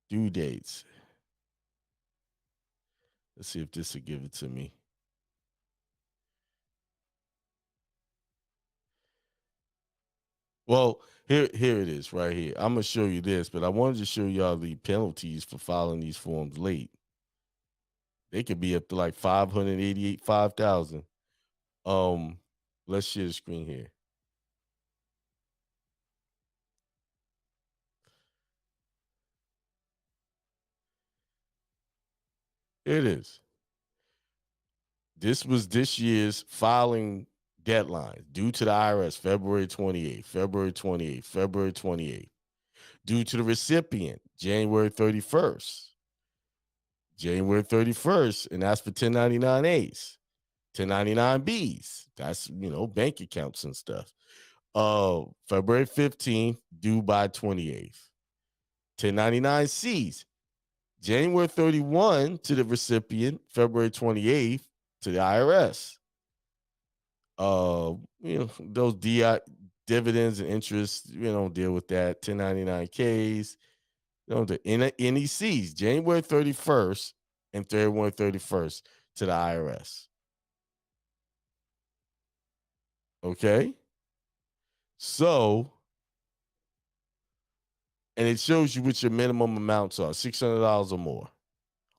Due dates. Let's see if this will give it to me. Well, here it is right here. I'm gonna show you this, but I wanted to show y'all the penalties for filing these forms late. They could be up to like 588, 5,000. Let's share the screen here. Here it is. This was this year's filing deadline due to the IRS February 28th, February 28th, February 28th. Due to the recipient, January 31st, January 31st, and that's for 1099As, 1099Bs. That's, bank accounts and stuff. February 15th, due by 28th. 1099Cs, January 31 to the recipient, February 28th to the IRS. Those dividends and interest, we don't deal with that. 1099Ks, the NECs, January 31st and February 31st to the IRS. Okay. So, and it shows you what your minimum amounts are, $600 or more.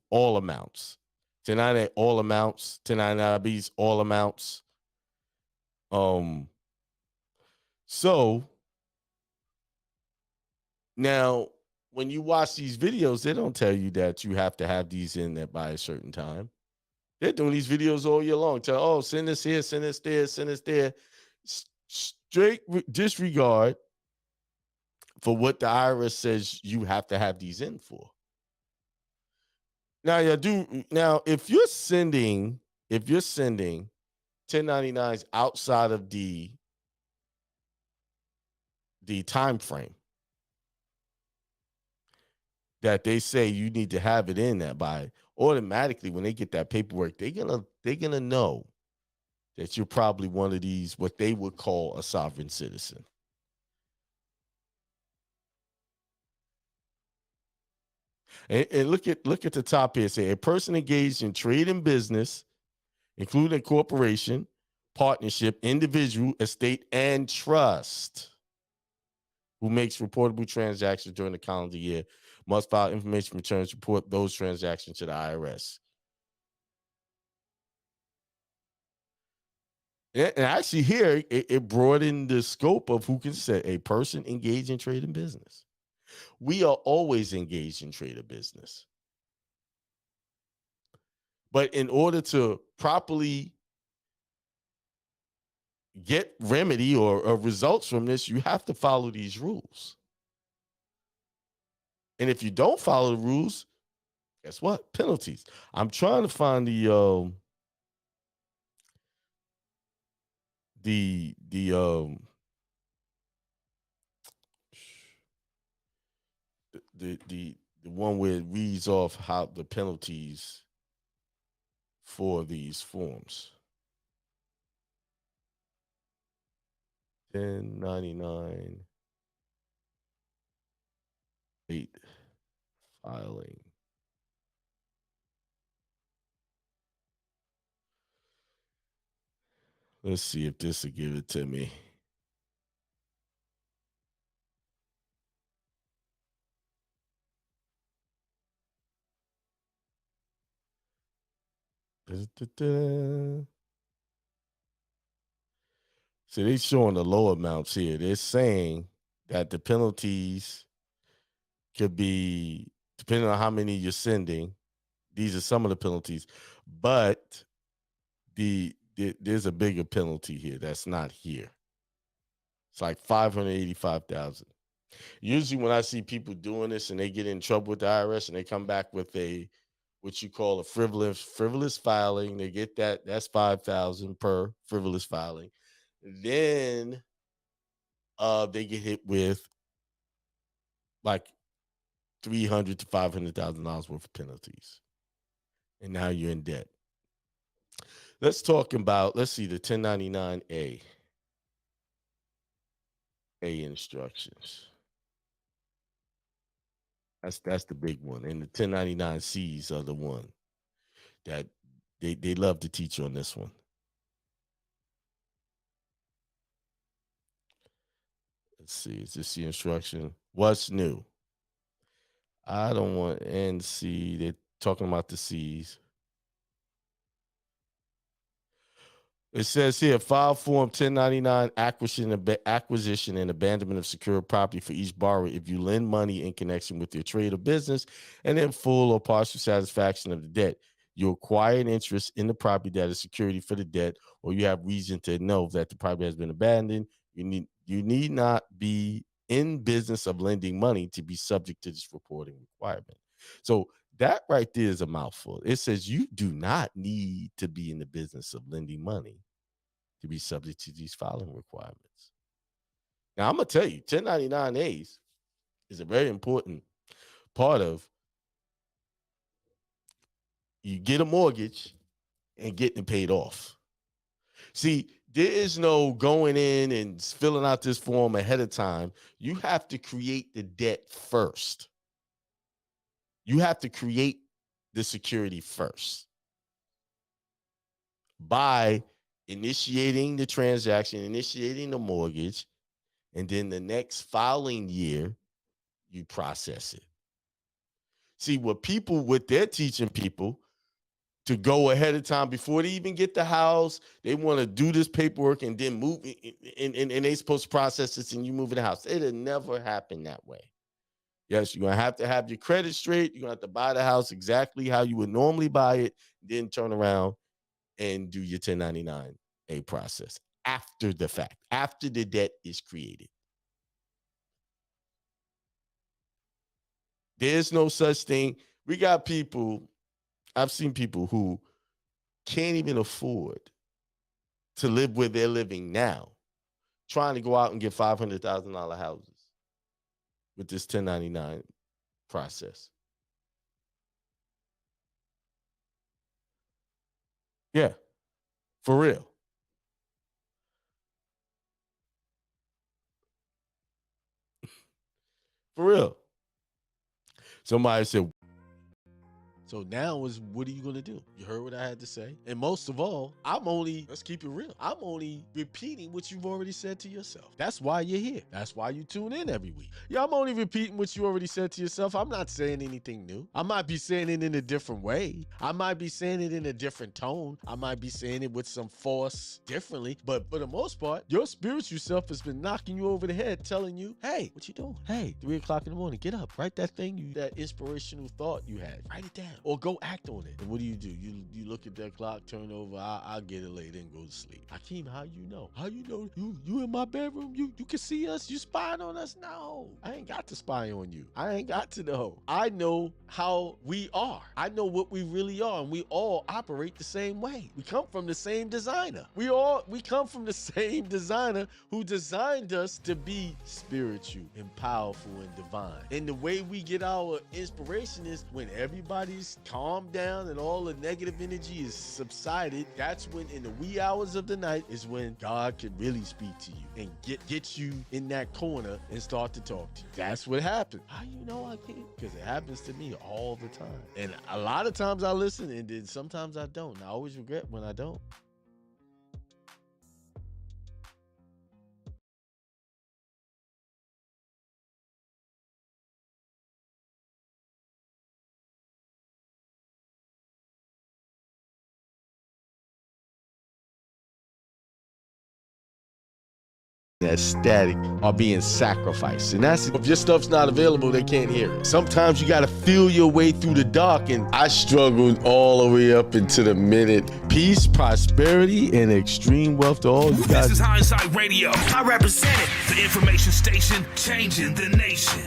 All amounts. 1099 all amounts, 1099Bs all amounts. So now when you watch these videos, they don't tell you that you have to have these in there by a certain time. They're doing these videos all year long. Send this here, send this there, send this there. Straight disregard for what the IRS says you have to have these in for. Now, if you're sending 1099s outside of the time frame that they say you need to have it in that by, automatically when they get that paperwork, they're gonna know that you're probably one of these, what they would call a sovereign citizen. And look at the top here. Say a person engaged in trade and business, including corporation, partnership, individual, estate, and trust, who makes reportable transactions during the calendar year must file information returns, report those transactions to the IRS. And actually, here it broadened the scope of who can say a person engaged in trade and business. We are always engaged in trade or business. But in order to properly get remedy or results from this, you have to follow these rules. And if you don't follow the rules, guess what? Penalties. I'm trying to find the one where it reads off how the penalties for these forms. 1099 late filing. Let's see if this will give it to me. So they're showing the low amounts here. They're saying that the penalties could be, depending on how many you're sending, these are some of the penalties, but there's a bigger penalty here that's not here. It's like 585,000. Usually when I see people doing this and they get in trouble with the IRS and they come back with what you call a frivolous filing, they get that's 5,000 per frivolous filing. Then they get hit with like $300,000 to $500,000 worth of penalties, and now you're in debt. Let's see the 1099A instructions. That's the big one. And the 1099-Cs are the one that they love to teach on this one. Let's see. Is this the instruction? What's new? I don't want NC. They're talking about the C's. It says here, file form 1099 acquisition and abandonment of secured property for each borrower if you lend money in connection with your trade or business and in full or partial satisfaction of the debt. You acquire an interest in the property that is security for the debt, or you have reason to know that the property has been abandoned. You need not be in business of lending money to be subject to this reporting requirement. So that right there is a mouthful. It says you do not need to be in the business of lending money to be subject to these filing requirements. Now, I'm going to tell you, 1099As is a very important part of you get a mortgage and getting paid off. See, there is no going in and filling out this form ahead of time. You have to create the debt first. You have to create the security first by initiating the transaction, initiating the mortgage, and then the next filing year, you process it. See, what they're teaching people to go ahead of time before they even get the house, they want to do this paperwork and then move, and they're supposed to process this and you move in the house. It'll never happen that way. Yes, you're going to have your credit straight. You're going to have to buy the house exactly how you would normally buy it, then turn around and do your 1099A process after the fact, after the debt is created. There's no such thing. We got people, I've seen people who can't even afford to live where they're living now, trying to go out and get $500,000 houses with this 1099 process. Yeah, for real. For real. Somebody said, so now is what are you gonna do? You heard what I had to say? And most of all, let's keep it real. I'm only repeating what you've already said to yourself. That's why you're here. That's why you tune in every week. Yeah, I'm only repeating what you already said to yourself. I'm not saying anything new. I might be saying it in a different way. I might be saying it in a different tone. I might be saying it with some force differently. But for the most part, your spiritual self has been knocking you over the head, telling you, hey, what you doing? Hey, 3 o'clock in the morning, get up. Write that thing, that inspirational thought you had. Write it down. Or go act on it. And what do? You look at that clock, turn over, I'll get it later and go to sleep. Akeem, how you know? How you know? You in my bedroom? You can see us? You spying on us? No. I ain't got to spy on you. I ain't got to know. I know how we are. I know what we really are, and we all operate the same way. We come from the same designer. We come from the same designer who designed us to be spiritual and powerful and divine. And the way we get our inspiration is when everybody's calmed down and all the negative energy is subsided. That's when, in the wee hours of the night, is when God can really speak to you and get you in that corner and start to talk to you. That's what happened. How you know I can't? Because it happens to me all the time. And a lot of times I listen, and then sometimes I don't. And I always regret when I don't. That static are being sacrificed. And that's if your stuff's not available, they can't hear it. Sometimes you got to feel your way through the dark. And I struggled all the way up into the minute. Peace, prosperity, and extreme wealth to all you guys. This is Hindsight Radio. I represent it. The information station changing the nation.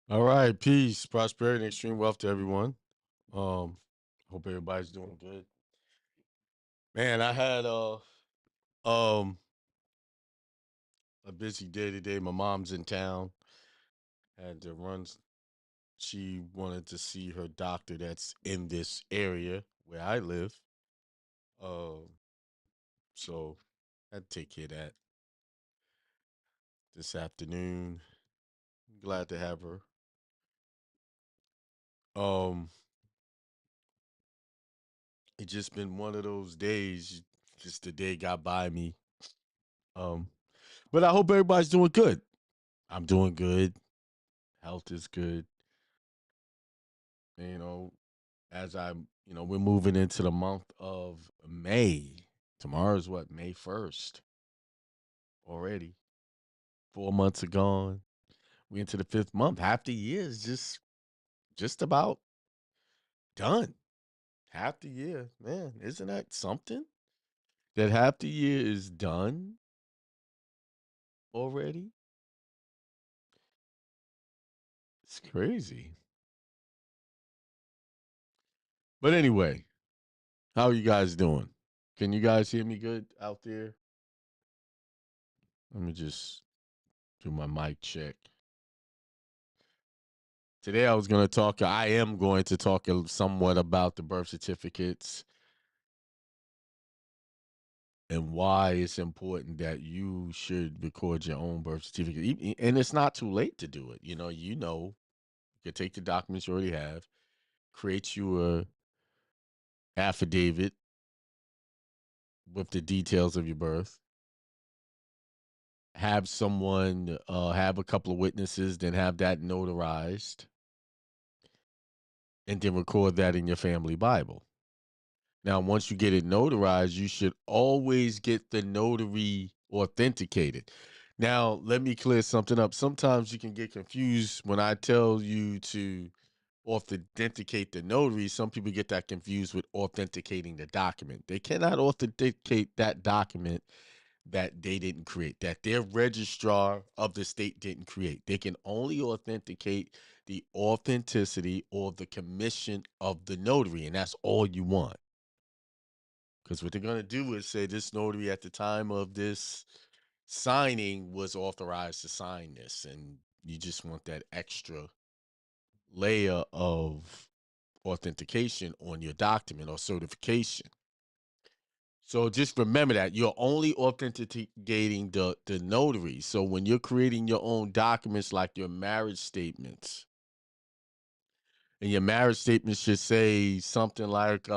All right, peace, prosperity, and extreme wealth to everyone. Hope everybody's doing good. Man, I had um a busy day today. My mom's in town. Had to run. She wanted to see her doctor that's in this area where I live. Um, so I had to take care of that this afternoon. Glad to have her. Um, it's just been one of those days. Just the day got by me. Um, but I hope everybody's doing good. I'm doing good. Health is good. You know, as we're moving into the month of May. Tomorrow's what, May 1st already. 4 months are gone. We into the fifth month. Half the year is just about done. Half the year, man, isn't that something? That half the year is done already? It's crazy. But anyway, how are you guys doing? Can you guys hear me good out there? Let me just do my mic check. Today I am going to talk somewhat about the birth certificates and why it's important that you should record your own birth certificate. And it's not too late to do it. You can take the documents you already have, create you a affidavit with the details of your birth, have someone have a couple of witnesses, then have that notarized, and then record that in your family Bible. Now, once you get it notarized, you should always get the notary authenticated. Now, let me clear something up. Sometimes you can get confused when I tell you to authenticate the notary. Some people get that confused with authenticating the document. They cannot authenticate that document that they didn't create, that their registrar of the state didn't create. They can only authenticate the authenticity or the commission of the notary, and that's all you want. Because what they're going to do is say this notary at the time of this signing was authorized to sign this. And you just want that extra layer of authentication on your document or certification. So just remember that you're only authenticating the notary. So when you're creating your own documents like your marriage statements, and your marriage statement should say something like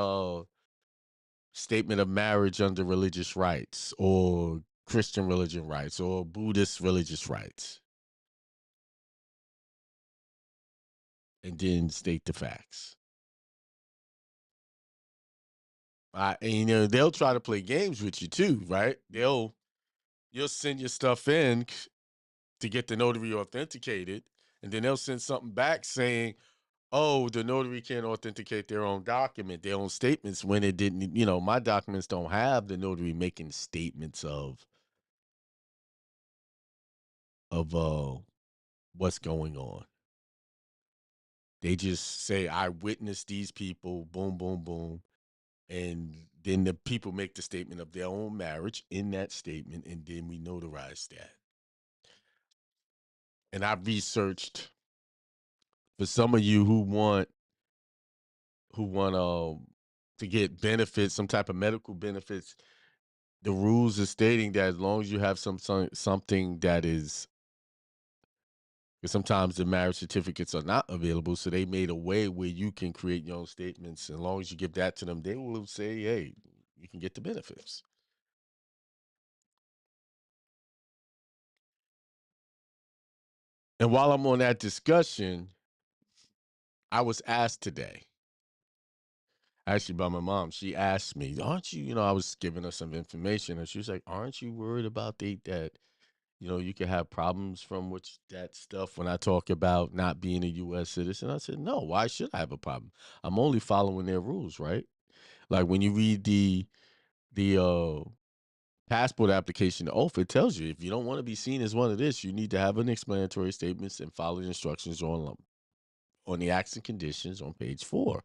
statement of marriage under religious rights or Christian religion rights or Buddhist religious rights. And then state the facts. And they'll try to play games with you too, right? You'll send your stuff in to get the notary authenticated, and then they'll send something back saying, oh, the notary can't authenticate their own document, their own statements, when it didn't. My documents don't have the notary making statements of what's going on. They just say, I witnessed these people, boom, boom, boom. And then the people make the statement of their own marriage in that statement, and then we notarize that. And I've researched for some of you who want to get benefits, some type of medical benefits. The rules are stating that as long as you have something that is, because sometimes the marriage certificates are not available, so they made a way where you can create your own statements. As long as you give that to them, they will say, hey, you can get the benefits. And while I'm on that discussion, I was asked today, actually by my mom. She asked me, aren't you, I was giving her some information, and she was like, aren't you worried about that you can have problems from which that stuff when I talk about not being a U.S. citizen? I said, no, why should I have a problem? I'm only following their rules, right? Like when you read the passport application oath, it tells you if you don't want to be seen as one of this, you need to have an explanatory statements and follow the instructions on the acts and conditions on page 4.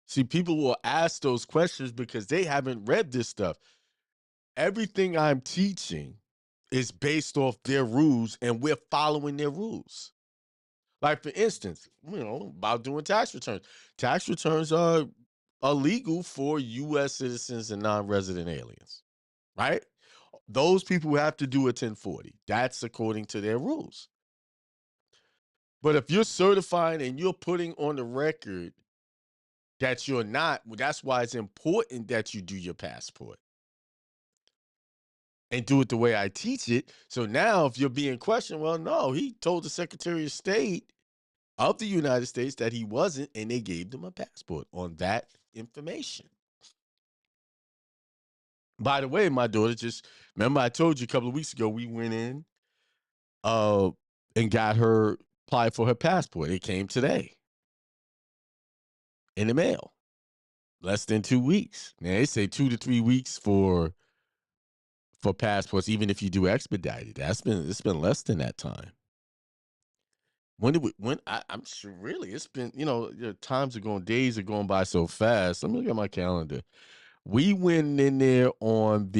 See, people will ask those questions because they haven't read this stuff. Everything I'm teaching is based off their rules, and we're following their rules. Like, for instance, about doing tax returns. Tax returns are illegal for U.S. citizens and non-resident aliens, right? Those people have to do a 1040. That's according to their rules. But if you're certifying and you're putting on the record that you're not, that's why it's important that you do your passport and do it the way I teach it. So now if you're being questioned, well, no, he told the Secretary of State of the United States that he wasn't, and they gave them a passport on that information. By the way, my daughter remember I told you a couple of weeks ago, we went in and got her, applied for her passport. It came today in the mail. Less than 2 weeks. Now they say 2 to 3 weeks for passports, even if you do expedited. It's been less than that time. I'm sure really it's been, times are going, days are going by so fast. Let me look at my calendar. We went in there on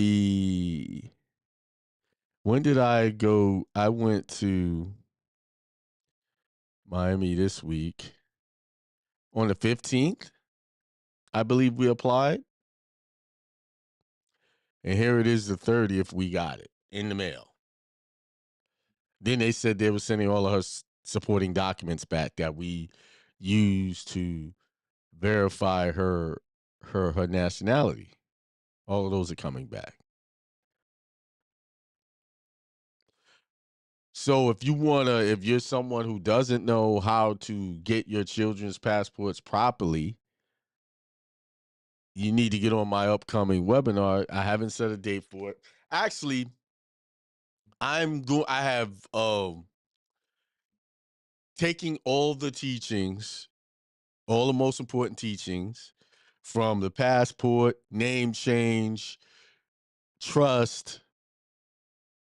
when did I go? I went to Miami this week on the 15th. I believe we applied. And here it is, the 30th, we got it in the mail. Then they said they were sending all of her supporting documents back that we used to verify her nationality. All of those are coming back. So if you're someone who doesn't know how to get your children's passports properly, you need to get on my upcoming webinar. I haven't set a date for it. Actually, I have taking all the teachings, all the most important teachings from the passport, name change, trust,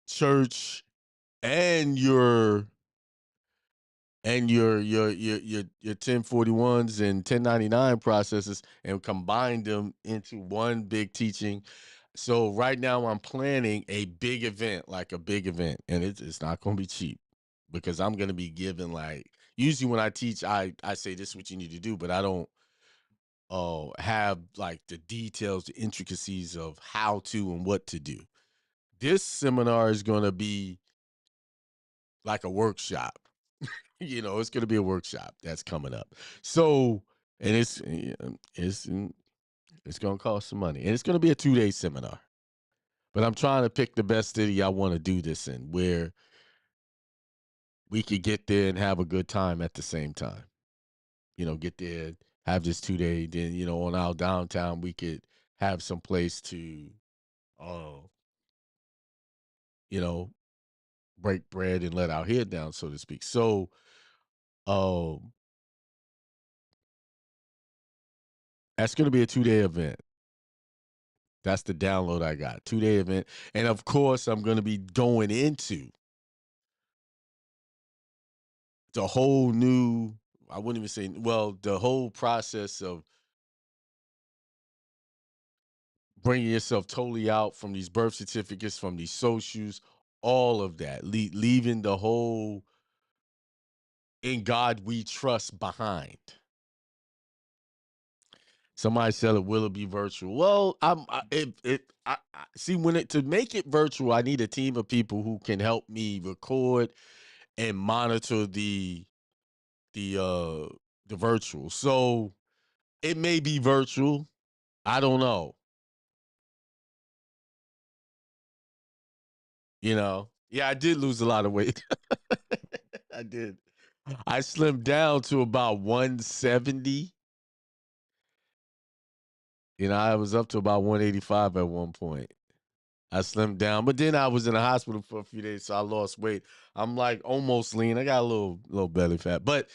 church, and your 1041s and 1099 processes, and combine them into one big teaching. So right now I'm planning a big event, and it's not going to be cheap, because I'm going to be giving, usually when I teach, I say this is what you need to do, but I don't have the details, the intricacies of how to and what to do. This seminar is going to be like a workshop. It's going to be a workshop that's coming up. So, and it's going to cost some money, and it's going to be a 2-day seminar. But I'm trying to pick the best city I want to do this in, where we could get there and have a good time at the same time. Get there, have this 2-day, then, on our downtown, we could have some place to, break bread and let our head down, so to speak. So, that's going to be a 2-day event. That's the download I got. 2-day event. And of course, I'm going to be going into the whole new, I wouldn't even say, the whole process of bringing yourself totally out from these birth certificates, from these socials, all of that, leaving the whole "in God we trust" behind. Somebody said, will it be virtual? Well, see, to make it virtual, I need a team of people who can help me record and monitor the virtual. So it may be virtual. I don't know. Yeah, I did lose a lot of weight. I did. I slimmed down to about 170. I was up to about 185 at one point. I slimmed down, but then I was in the hospital for a few days, so I lost weight. I'm almost lean. I got a little belly fat, but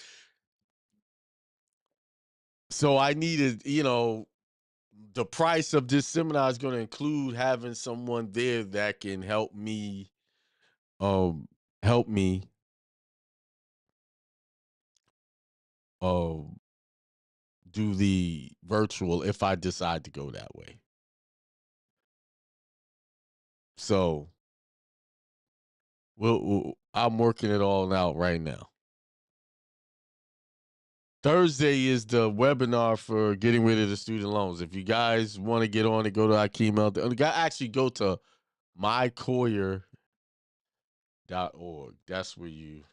so I needed, the price of this seminar is going to include having someone there that can help me, help me, do the virtual if I decide to go that way. So I'm working it all out right now. Thursday is the webinar for getting rid of the student loans. If you guys want to get on it, go to Akeem. Actually, go to mycoyer.org. That's where you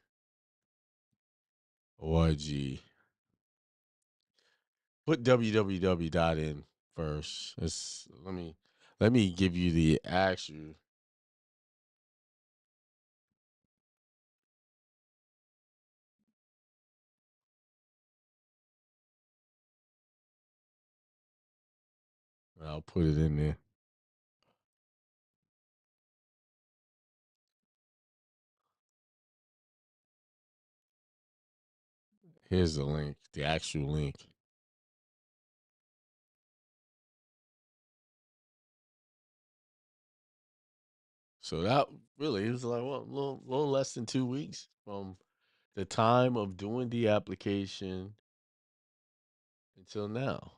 org. Put www in first. Let me give you the actual. I'll put it in there. Here's the link, the actual link. So that really is like a little less than 2 weeks from the time of doing the application until now.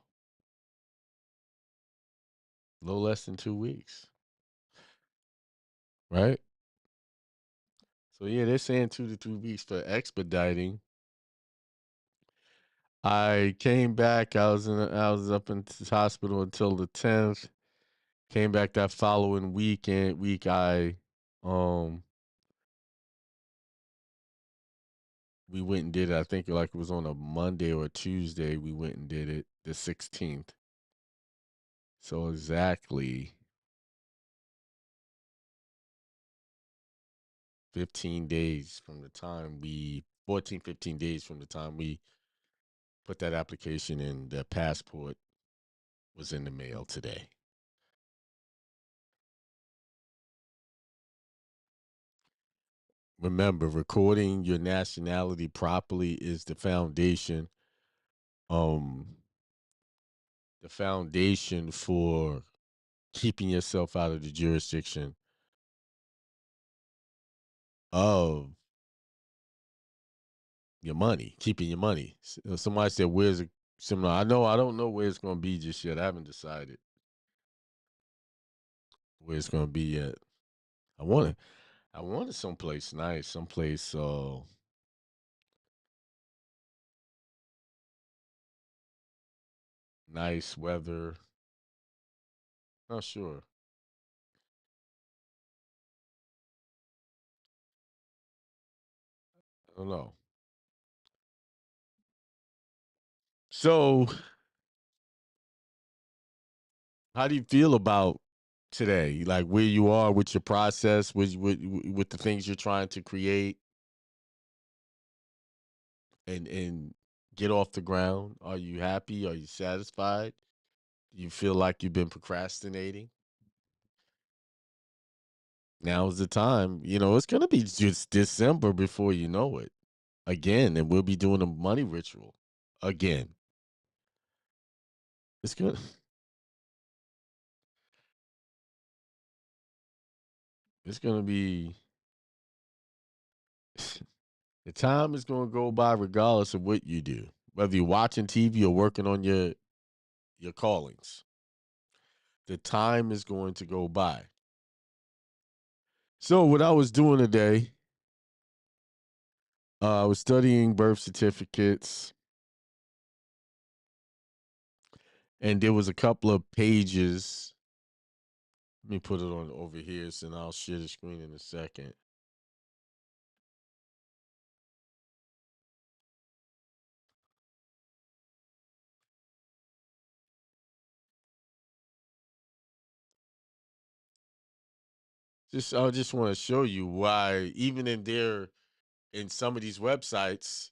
A little less than 2 weeks. Right? So yeah, they're saying 2 to 3 weeks for expediting. I came back. I was up in the hospital until the 10th. Came back that following week. We went and did it. I think like it was on a Monday or a Tuesday. We went and did it the 16th. So exactly 15 days from the time 15 days from the time we put that application in, the passport was in the mail today. Remember, recording your nationality properly is the foundation. The foundation for keeping yourself out of the jurisdiction of your money, keeping your money. Somebody said, "Where's it?" Similar. I don't know where it's going to be just yet. I haven't decided where it's going to be yet. I wanted someplace nice, someplace nice weather. Not sure. I don't know. So, how do you feel about today? Like where you are with your process, with the things you're trying to create and get off the ground? Are you happy? Are you satisfied? Do you feel like you've been procrastinating? Now's the time. It's gonna be just December before you know it. Again, and we'll be doing a money ritual again. It's good. It's gonna be the time is gonna go by regardless of what you do. Whether you're watching TV or working on your callings. The time is going to go by. So what I was doing today, I was studying birth certificates, and there was a couple of pages. Let me put it on over here, and I'll share the screen in a second. I just want to show you why, even in some of these websites,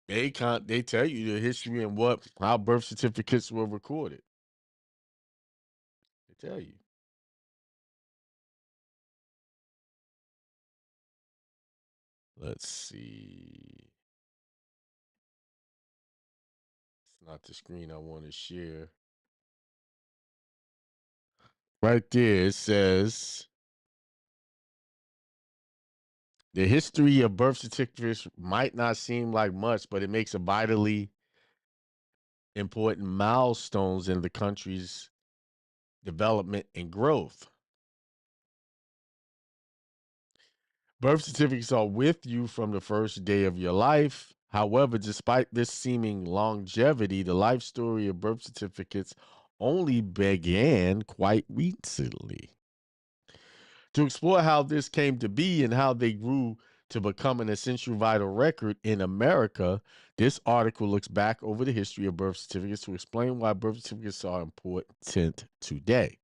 they tell you the history and how birth certificates were recorded. They tell you. Let's see. It's not the screen I want to share. Right there, it says The history of birth certificates might not seem like much, but it makes a vitally important milestones in the country's development and growth. Birth certificates are with you from the first day of your life. However, despite this seeming longevity, the life story of birth certificates only began quite recently. To explore how this came to be and how they grew to become an essential vital record in America, this article looks back over the history of birth certificates to explain why birth certificates are important today.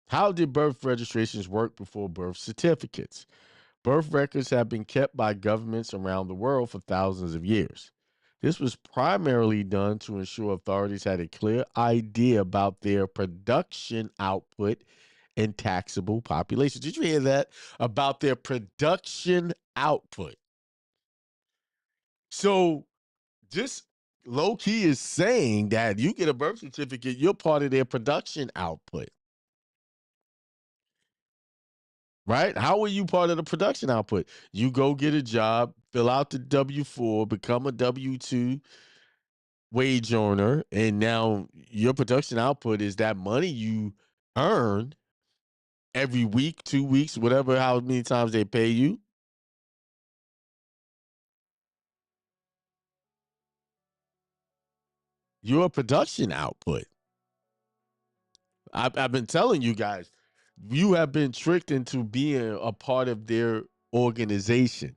How did birth registrations work before birth certificates? Birth records have been kept by governments around the world for thousands of years. This was primarily done to ensure authorities had a clear idea about their production output and taxable population. Did you hear that? About their production output. So, just low key is saying that you get a birth certificate, you're part of their production output. Right? How are you part of the production output? You go get a job, fill out the W-4, become a W-2 wage earner, and now your production output is that money you earn every week, 2 weeks, whatever, how many times they pay you. Your production output. I've been telling you guys, you have been tricked into being a part of their organization.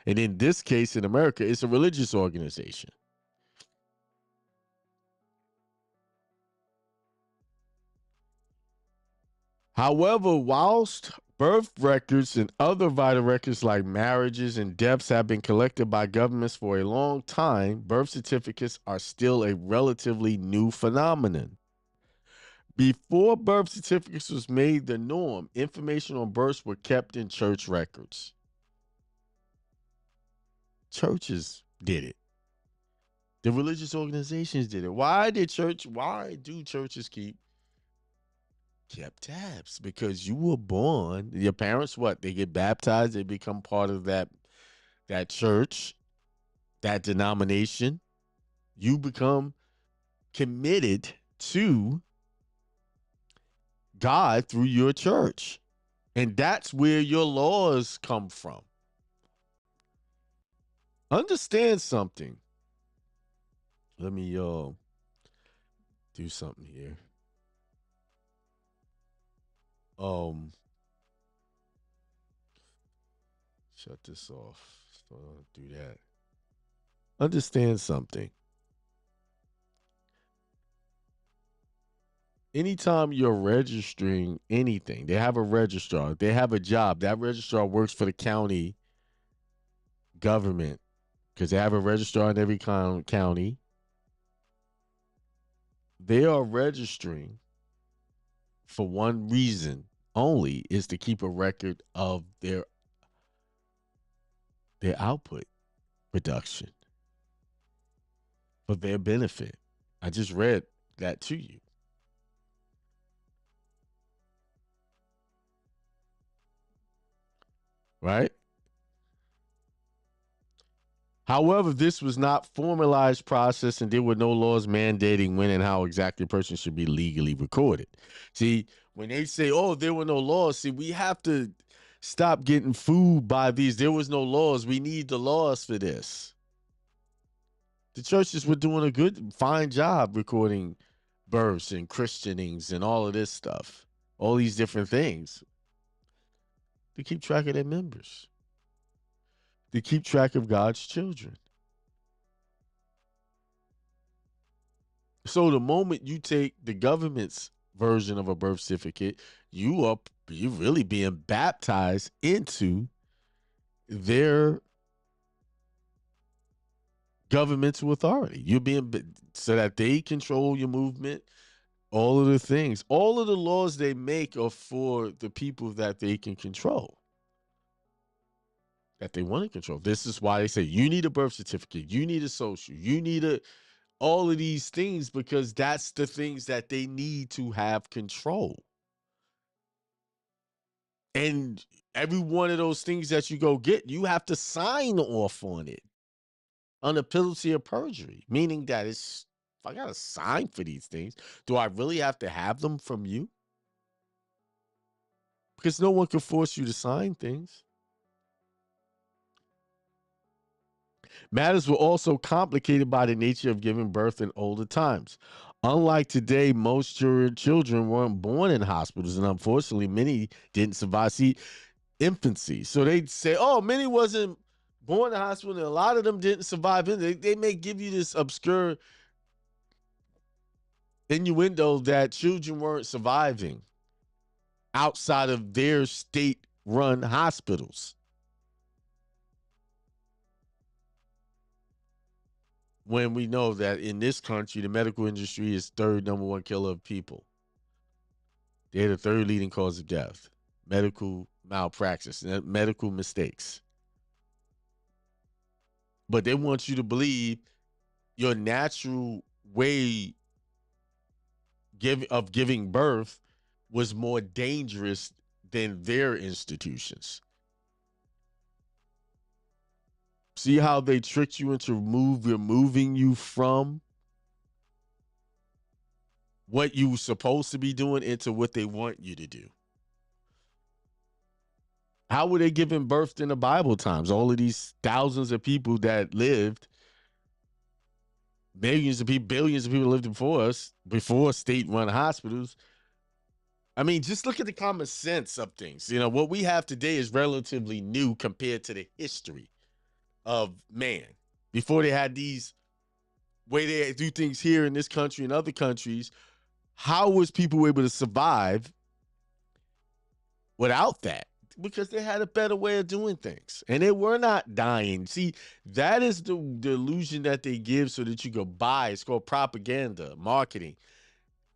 And in this case, in America, it's a religious organization. However, whilst birth records and other vital records like marriages and deaths have been collected by governments for a long time, birth certificates are still a relatively new phenomenon. Before birth certificates was made the norm, information on births were kept in church records. Churches did it. The religious organizations did it. Why do churches kept tabs? Because you were born, your parents they get baptized, they become part of that church, that denomination. You become committed to God through your church. And that's where your laws come from. Understand something. Let me do something here. Shut this off. So don't do that. Understand something. Anytime you're registering anything, they have a registrar, they have a job. That registrar works for the county government because they have a registrar in every county. They are registering for one reason only, is to keep a record of their output production for their benefit. I just read that to you. Right? However, this was not formalized process and there were no laws mandating when and how exactly a person should be legally recorded. See, when they say, oh, there were no laws, see, we have to stop getting fooled by these. There was no laws. We need the laws for this. The churches were doing a fine job recording births and christenings and all of this stuff, all these different things. To keep track of their members, to keep track of God's children. So the moment you take the government's version of a birth certificate, you really being baptized into their governmental authority. You're being so that they control your movement, all of the things, all of the laws they make are for the people that they can control, that they want to control. This is why they say you need a birth certificate, you need a social, you need all of these things, because that's the things that they need to have control. And Every one of those things that you go get, you have to sign off on it under penalty of perjury, meaning that if I got to sign for these things, do I really have to have them from you? Because no one can force you to sign things. Matters were also complicated by the nature of giving birth in older times. Unlike today, most children weren't born in hospitals, and unfortunately, many didn't survive infancy. So they'd say, oh, many wasn't born in the hospital, and a lot of them didn't survive. They may give you this obscure innuendo that children weren't surviving outside of their state-run hospitals. When we know that in this country, the medical industry is third number one killer of people. They're the third leading cause of death. Medical malpractice, medical mistakes. But they want you to believe your natural way of giving birth was more dangerous than their institutions. See how they tricked you into removing you from what you were supposed to be doing into what they want you to do. How were they giving birth in the Bible times? All of these thousands of people that lived, millions of people, billions of people lived before us, before state-run hospitals. I mean, just look at the common sense of things. You know, what we have today is relatively new compared to the history of man. Before they had these way they do things here in this country and other countries, how was people able to survive without that? Because they had a better way of doing things, and they were not dying. See, that is the illusion that they give so that you can buy. It's called propaganda, marketing,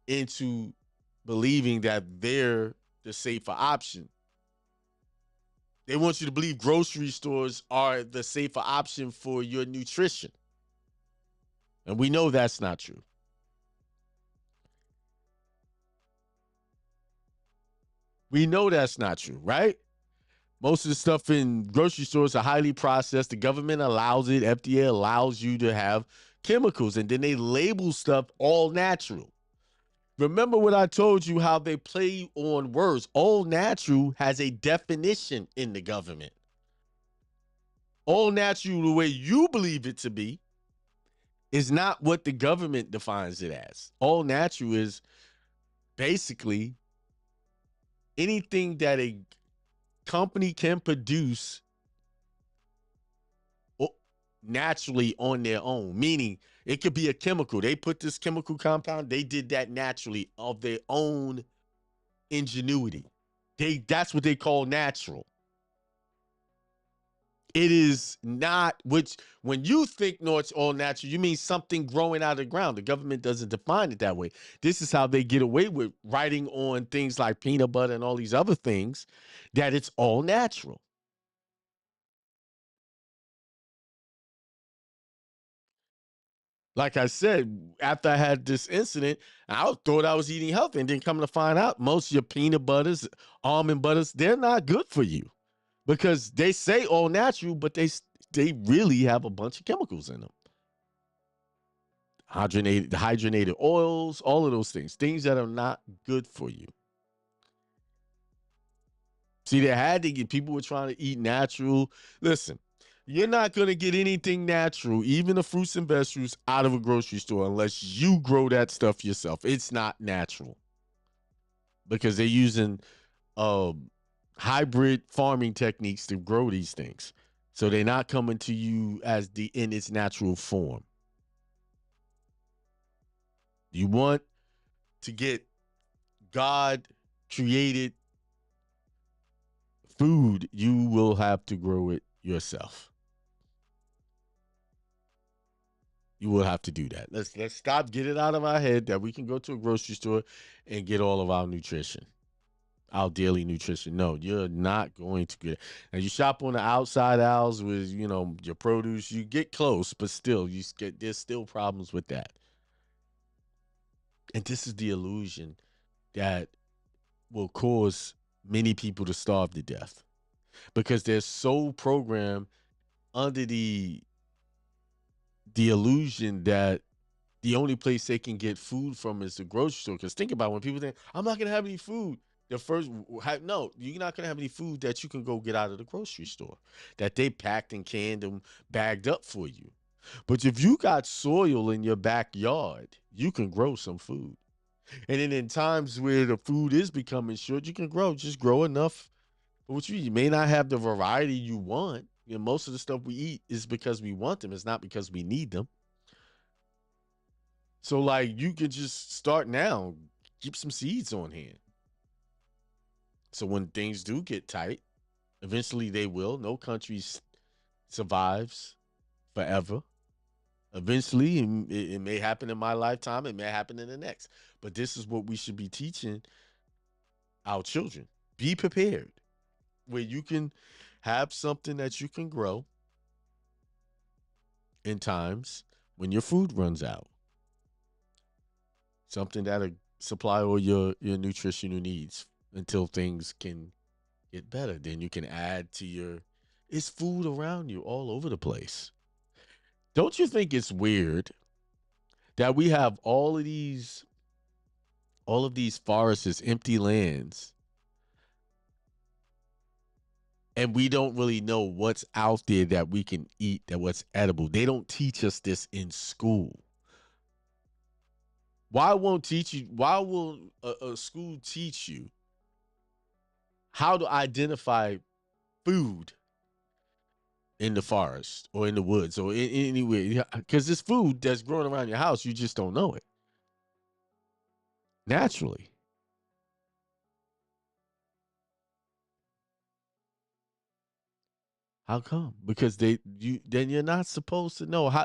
into believing that they're the safer option. They want you to believe grocery stores are the safer option for your nutrition. And we know that's not true. We know that's not true, right? Most of the stuff in grocery stores are highly processed. The government allows it. FDA allows you to have chemicals, and then they label stuff all natural. Remember what I told you, how they play on words. All natural has a definition in the government. All natural, the way you believe it to be, is not what the government defines it as. All natural is basically anything that a company can produce naturally on their own, meaning it could be a chemical. They put this chemical compound, they did that naturally of their own ingenuity. That's what they call natural. It is not, which when you think no, it's all natural, you mean something growing out of the ground. The government doesn't define it that way. This is how they get away with writing on things like peanut butter and all these other things, that it's all natural. Like I said, after I had this incident, I thought I was eating healthy, and then come to find out most of your peanut butters, almond butters, they're not good for you, because they say all natural, but they really have a bunch of chemicals in them. Hydrogenated oils, all of those things that are not good for you. See, they had to get, people were trying to eat natural. Listen, you're not going to get anything natural, even the fruits and vegetables, out of a grocery store unless you grow that stuff yourself. It's not natural because they're using hybrid farming techniques to grow these things. So they're not coming to you as in its natural form. You want to get God created food, you will have to grow it yourself. You will have to do that. Let's stop, get it out of our head that we can go to a grocery store and get all of our nutrition, our daily nutrition. No, you're not going to get it. Now, you shop on the outside aisles with, your produce, you get close, but still, there's still problems with that. And this is the illusion that will cause many people to starve to death. because they're so programmed under the illusion that the only place they can get food from is the grocery store. Because think about when people think, I'm not going to have any food. The first, no, you're not going to have any food that you can go get out of the grocery store that they packed and canned and bagged up for you. But if you got soil in your backyard, you can grow some food. And then in times where the food is becoming short, you can just grow enough. Which you may not have the variety you want. You know, most of the stuff we eat is because we want them. It's not because we need them. So like you can just start now, keep some seeds on hand. So when things do get tight, eventually they will. No country survives forever. Eventually, it may happen in my lifetime. It may happen in the next. But this is what we should be teaching our children. Be prepared, where you can have something that you can grow in times when your food runs out. Something that'll supply all your nutritional needs until things can get better. Then you can add to it's food around you all over the place. Don't you think it's weird that we have all of these forests as empty lands and we don't really know what's out there that we can eat, that what's edible? They don't teach us this in school. Why will a school teach you how to identify food in the forest or in the woods or anywhere? Because this food that's growing around your house, you just don't know it naturally. How come? Because then you're not supposed to know how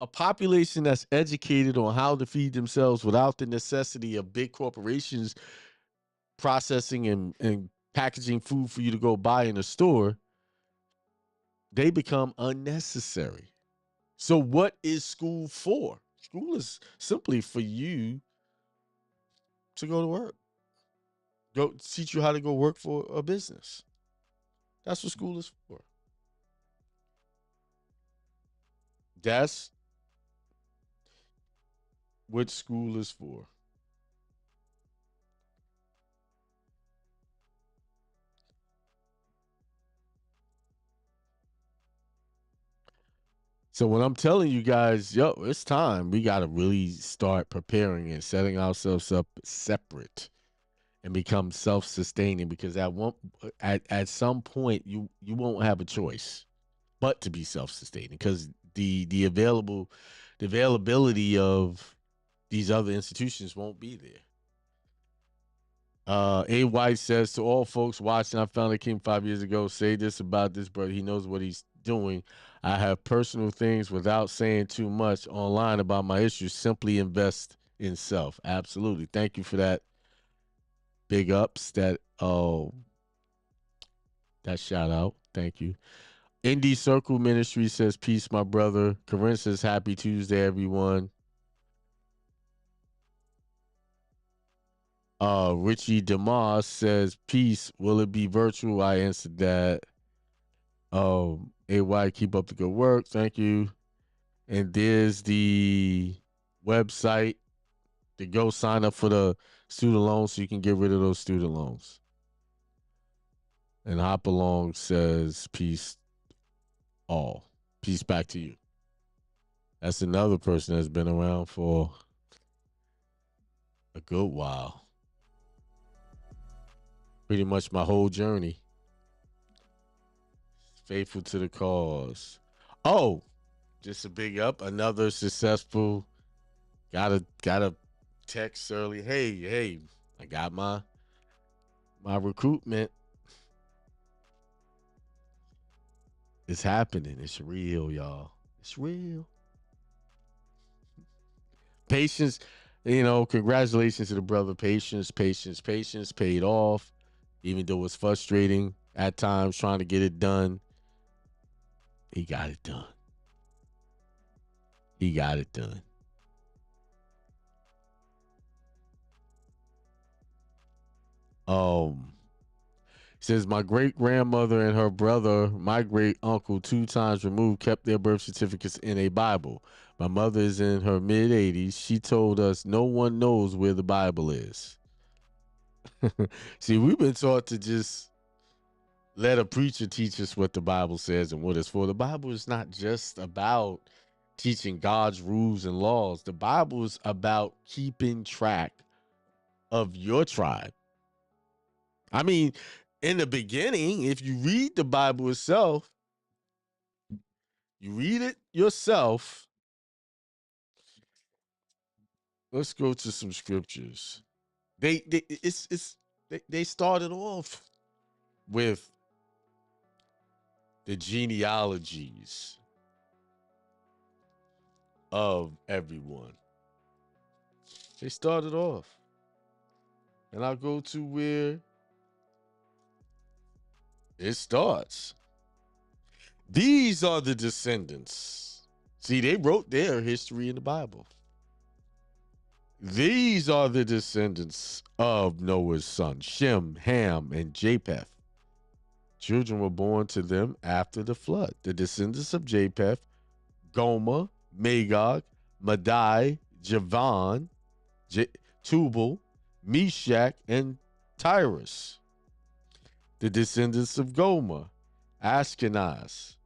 a population that's educated on how to feed themselves without the necessity of big corporations processing and packaging food for you to go buy in a store, they become unnecessary. So what is school for? School is simply for you to go to work. Go teach you how to go work for a business. That's what school is for. That's what school is for. So when I'm telling you guys, yo, it's time. We got to really start preparing and setting ourselves up separate and become self-sustaining, because at some point you won't have a choice but to be self-sustaining, because the availability of these other institutions won't be there. A. White says, to all folks watching, I found a king 5 years ago. Say this about this brother. He knows what he's doing. I have personal things without saying too much online about my issues. Simply invest in self. Absolutely. Thank you for that. Big ups. That shout out. Thank you. Indie Circle Ministry says, peace, my brother. Corinne says, happy Tuesday, everyone. Richie DeMoss says, peace. Will it be virtual? I answered that. AY, keep up the good work. Thank you. And there's the website to go sign up for the student loans so you can get rid of those student loans. And Hop Along says, peace all. Peace back to you. That's another person that's been around for a good while. Pretty much my whole journey. Faithful to the cause. Oh, just a big up. Another successful. Got a text early. Hey, I got my recruitment. It's happening. It's real, y'all. It's real. Patience, congratulations to the brother. Patience paid off, even though it's frustrating at times trying to get it done. He got it done. Says my great grandmother and her brother, my great uncle, 2 times removed, kept their birth certificates in a Bible. My mother is in her mid 80s. She told us no one knows where the Bible is. See, we've been taught to just let a preacher teach us what the Bible says and what it's for. The Bible is not just about teaching God's rules and laws. The Bible is about keeping track of your tribe. I mean, in the beginning, if you read the Bible itself, you read it yourself. Let's go to some scriptures. They started off with the genealogies of everyone. They started off. And I'll go to where it starts. These are the descendants. See, they wrote their history in the Bible. These are the descendants of Noah's sons, Shem, Ham, and Japheth. Children were born to them after the flood. The descendants of Japheth, Gomer, Magog, Madai, Javan, Tubal, Meshach, and Tyrus. The descendants of Gomer, Ashkenaz,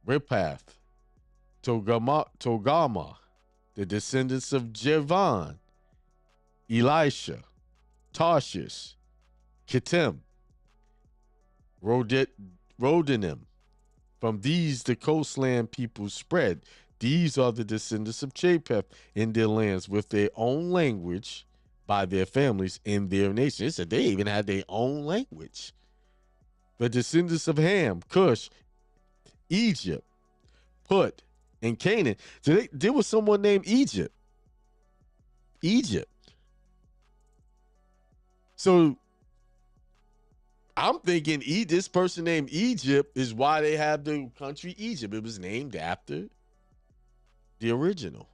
Ripath, Togama. The descendants of Javan, Elisha, Tarshish, Kittim, Rodanim. From these the coastland peoples spread. These are the descendants of Japheth in their lands with their own language by their families in their nation. It said they even had their own language. The descendants of Ham, Cush, Egypt, Put, and Canaan. So there was someone named Egypt. Egypt. So I'm thinking this person named Egypt is why they have the country Egypt. It was named after the original.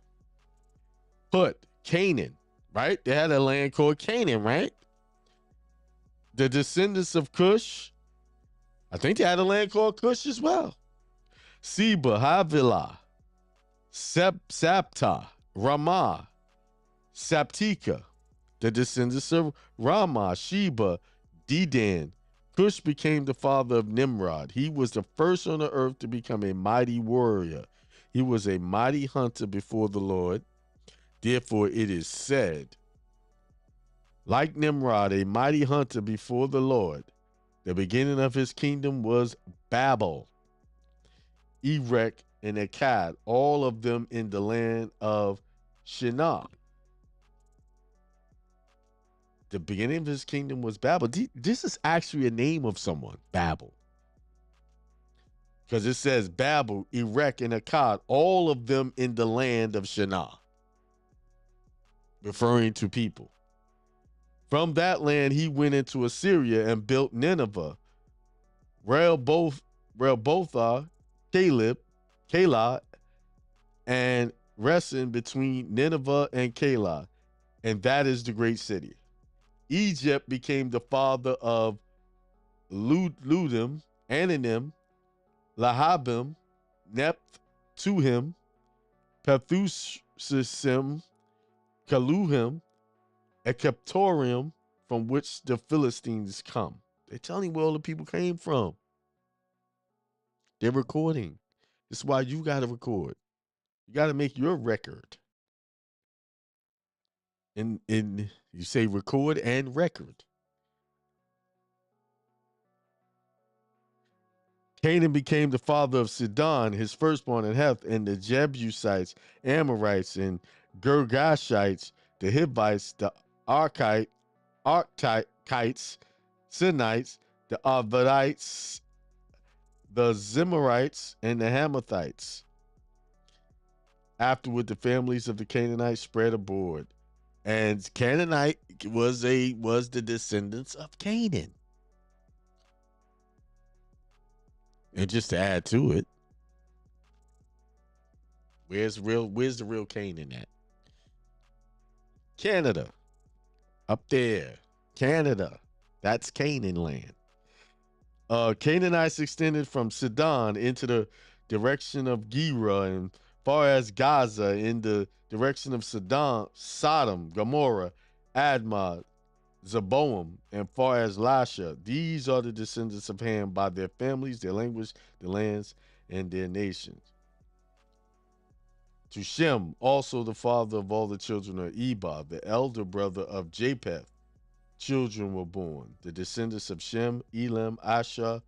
Put, Canaan, right? They had a land called Canaan, right? The descendants of Cush, I think they had a land called Cush as well. Seba, Havilah, Sapta, Ramah, Saptika. The descendants of Ramah, Sheba, Dedan. Cush became the father of Nimrod. He was the first on the earth to become a mighty warrior. He was a mighty hunter before the Lord. Therefore, it is said, like Nimrod, a mighty hunter before the Lord, the beginning of his kingdom was Babel, Erech, and Akkad, all of them in the land of Shinar. The beginning of his kingdom was Babel. This is actually a name of someone, Babel. Because it says Babel, Erech, and Akkad, all of them in the land of Shinar, referring to people. From that land, he went into Assyria and built Nineveh, Rehoboth, Calah, and Resen between Nineveh and Calah, and that is the great city. Egypt became the father of Ludim, Ananim, Lahabim, Tuhim, Pethusim, Kaluhim, and Keptorium, from which the Philistines come. They're telling you where all the people came from. They're recording. This is why you got to record. You got to make your record. And you say record and record. Canaan became the father of Sidon, his firstborn, and Heth, and the Jebusites, Amorites, and Girgashites, the Hivites, the Arkites, Sinites, the Arvadites, the Zimrites, and the Hamathites. Afterward, the families of the Canaanites spread abroad, and Canaanite was the descendants of Canaan. And just to add to it, where's the real Canaan at? Canada. Up there. Canada. That's Canaan land. Canaanites extended from Sidon into the direction of Gera and far as Gaza in the direction of Sodom, Gomorrah, Admah, Zeboam, and far as Lasha. These are the descendants of Ham by their families, their language, their lands, and their nations. To Shem, also the father of all the children of Eber, the elder brother of Japheth, children were born. The descendants of Shem, Elam, Asher,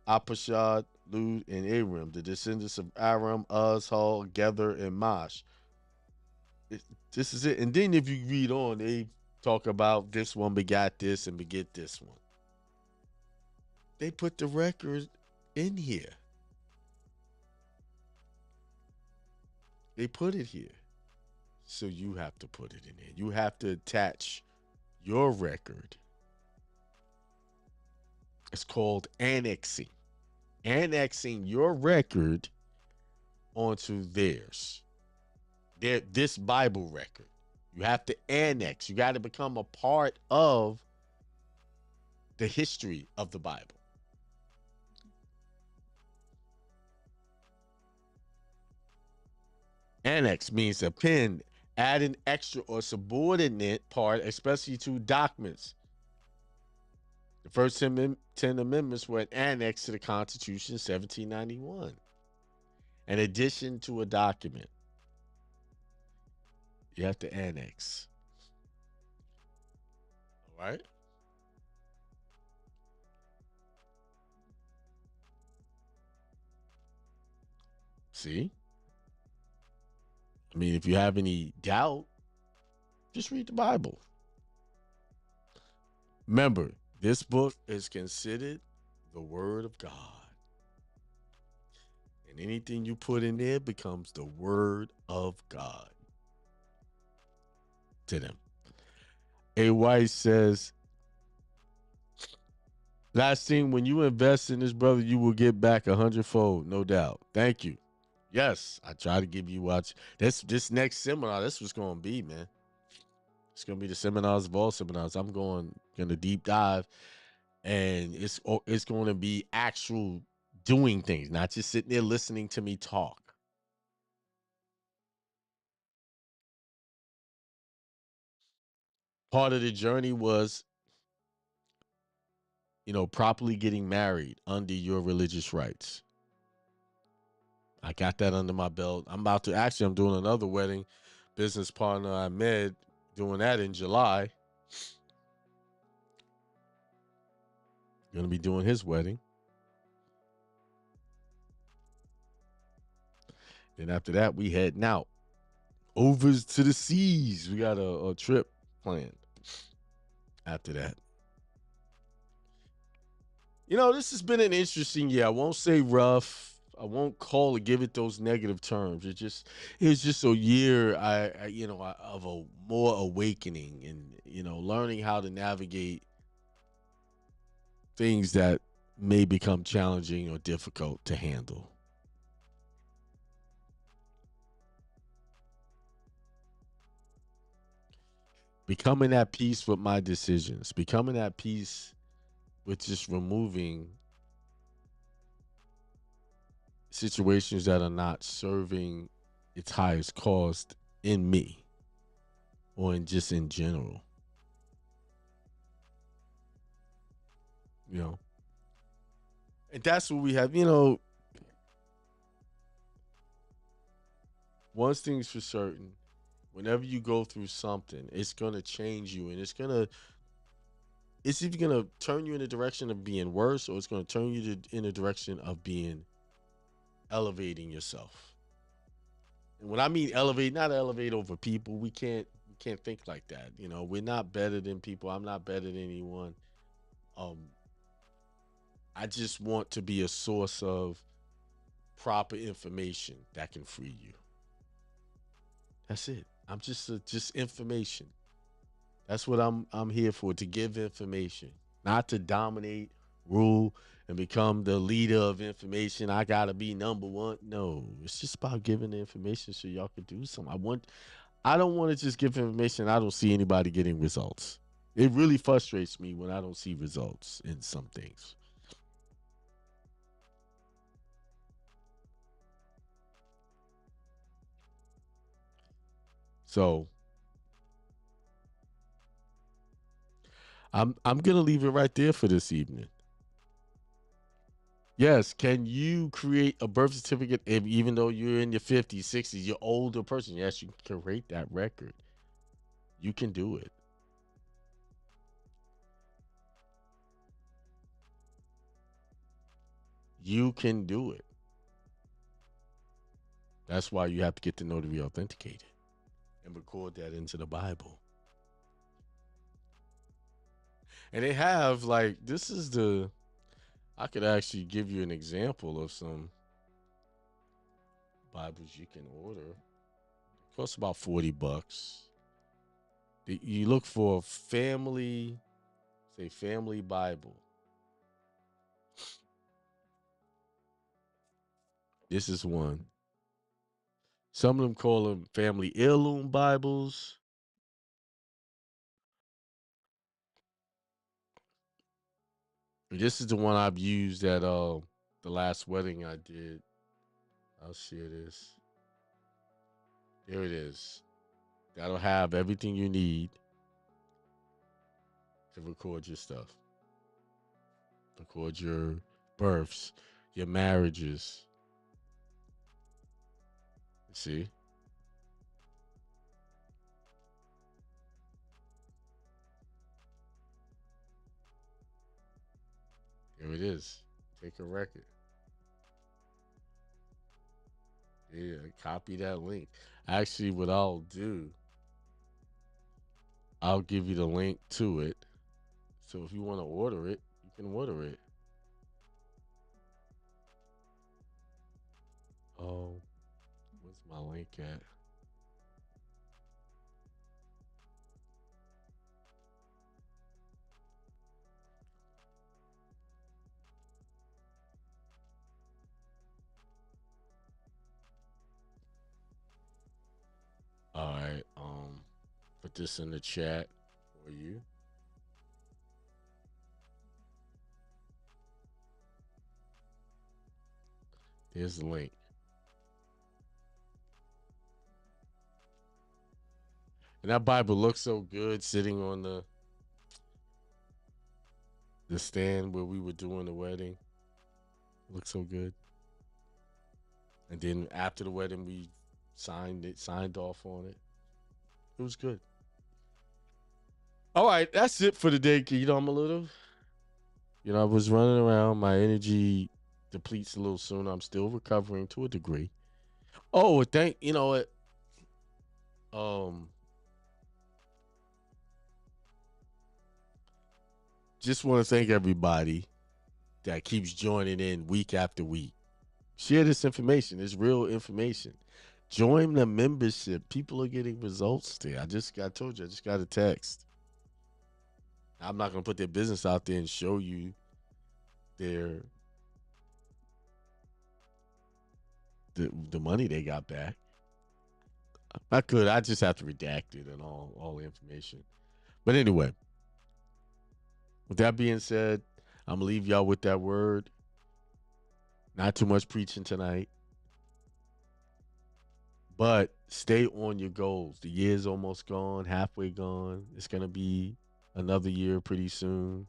Apashad, Lud, and Aram. The descendants of Aram, Uz, Hul, Gether, and Mash. This is it. And then if you read on, they talk about this one begat this and beget this one. They put the record in here. They put it here. So you have to put it in there. You have to attach your record. It's called annexing. Annexing your record onto theirs. This Bible record. You have to annex. You got to become a part of the history of the Bible. Annex means append, add an extra or subordinate part, especially to documents. The first 10 amendments were an annex to the Constitution of 1791, an addition to a document. You have to annex. All right? See? I mean, if you have any doubt, just read the Bible. Remember, this book is considered the Word of God. And anything you put in there becomes the Word of God to them. A. White says, last thing, when you invest in this, brother, you will get back 100-fold, no doubt. Thank you. Yes, I try to give you watch. This next seminar, this was going to be, man. It's going to be the seminars of all seminars. I'm going to deep dive, and it's going to be actual doing things, not just sitting there listening to me talk. Part of the journey was, properly getting married under your religious rights. I got that under my belt. I'm doing another wedding. Business partner I met, doing that in July. Gonna be doing his wedding. Then after that, we heading out over to the seas. We got a trip planned after that. This has been an interesting year. I won't say rough. I won't give it those negative terms. It's just a year of a more awakening and learning how to navigate things that may become challenging or difficult to handle. Becoming at peace with my decisions, becoming at peace with just removing situations that are not serving its highest cause in me or in general. And that's what we have, one thing's for certain, whenever you go through something, it's going to change you, and it's either going to turn you in the direction of being worse, or it's going to turn you in the direction of elevating yourself. And when I mean elevate, not elevate over people, we can't think like that. We're not better than people. I'm not better than anyone. I just want to be a source of proper information that can free you. That's it. I'm just information. That's what I'm here for, to give information, not to dominate, rule, and become the leader of information. I gotta be number one. No, it's just about giving the information so y'all can do something. I don't want to just give information. I don't see anybody getting results. It really frustrates me when I don't see results in some things. So I'm gonna leave it right there for this evening. Yes, can you create a birth certificate even though you're in your 50s, 60s, you're older person? Yes, you can create that record. You can do it. You can do it. That's why you have to get the notary authenticated and record that into the Bible. And they have, like, this is the, I could actually give you an example of some Bibles you can order. It costs about $40. You look for family, say family Bible. This is one. Some of them call them family heirloom Bibles. This is the one I've used at the last wedding I did. I'll share this. There it is. That'll have everything you need to record your stuff. Record your births, your marriages. See? There it is. Take a record. Yeah, copy that link. Actually, what I'll do, I'll give you the link to it. So if you want to order it, you can order it. Oh, where's my link at? All right, put this in the chat for you. There's the link. And that Bible looks so good sitting on the stand where we were doing the wedding. It looks so good. And then after the wedding, we signed off on it. It was good. All right, that's it for the day. You know, I'm a little, I was running around. My energy depletes a little sooner. I'm still recovering to a degree. Oh, you know what? Just want to thank everybody that keeps joining in week after week. Share this information. It's real information. Join the membership. People are getting results there. I told you, I just got a text. I'm not going to put their business out there and show you the money they got back. I could. I just have to redact it and all the information. But anyway, with that being said, I'm going to leave y'all with that word. Not too much preaching tonight. But stay on your goals. The year's almost gone, halfway gone. It's going to be another year pretty soon.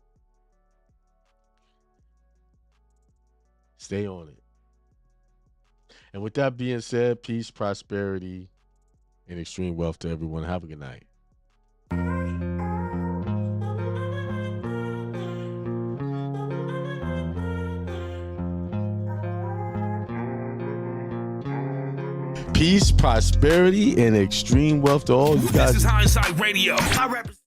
Stay on it. And with that being said, peace, prosperity, and extreme wealth to everyone. Have a good night. Peace, prosperity, and extreme wealth to all you guys. This is Hindsight Radio. I represent.